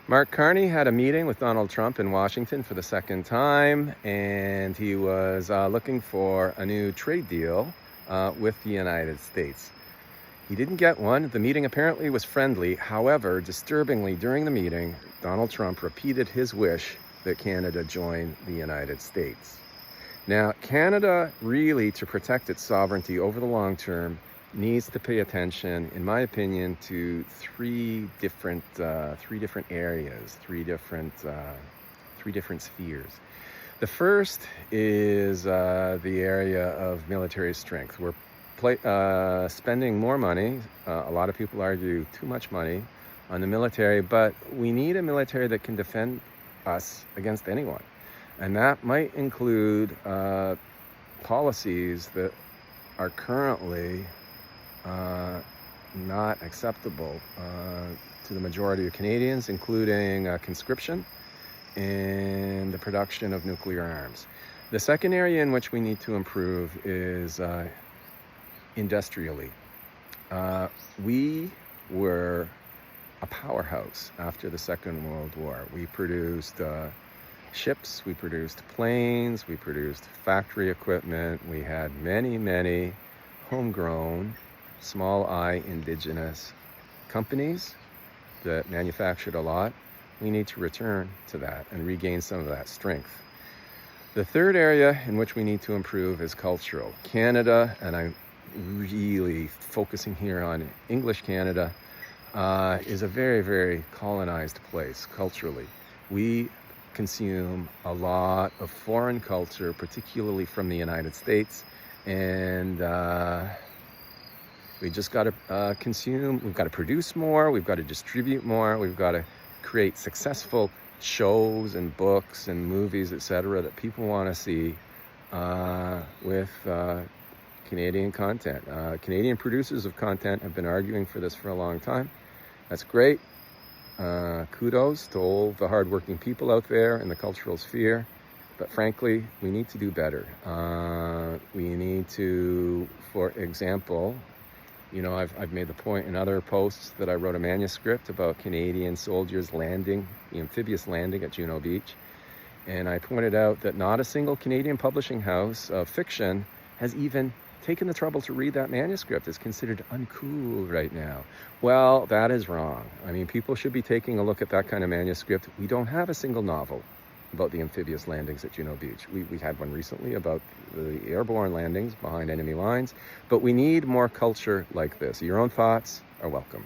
Mark Carney had a meeting with Donald Trump in Washington for the second time, and he was looking for a new trade deal with the United States. He didn't get one. The meeting apparently was friendly. However, disturbingly, during the meeting, Donald Trump repeated his wish that Canada join the United States. Now, Canada really, to protect its sovereignty over the long term, needs to pay attention, in my opinion, to three different areas, three different spheres. The first is the area of military strength. We're spending more money. A lot of people argue too much money on the military, but we need a military that can defend us against anyone, and that might include policies that are currently not acceptable to the majority of Canadians, including conscription and the production of nuclear arms. The second area in which we need to improve is industrially. We were a powerhouse after the Second World War. We produced ships, we produced planes, we produced factory equipment. We had many homegrown, small I indigenous companies that manufactured a lot. We need to return to that and regain some of that strength. The third area in which we need to improve is cultural. Canada, and I'm really focusing here on English Canada, is a very colonized place culturally. We consume a lot of foreign culture, particularly from the United States, and we just got to consume. We've got to produce more, we've got to distribute more, we've got to create successful shows and books and movies, etc., that people want to see with Canadian content. Canadian producers of content have been arguing for this for a long time. That's great. Kudos to all the hardworking people out there in the cultural sphere. But frankly, we need to do better. We need to, for example, I've made the point in other posts that I wrote a manuscript about Canadian soldiers landing, the amphibious landing at Juno Beach. And I pointed out that not a single Canadian publishing house of fiction has even taken the trouble to read that manuscript. It's considered uncool right now. Well, that is wrong. I mean, people should be taking a look at that kind of manuscript. We don't have a single novel about the amphibious landings at Juno Beach. We had one recently about the airborne landings behind enemy lines, but we need more culture like this. Your own thoughts are welcome.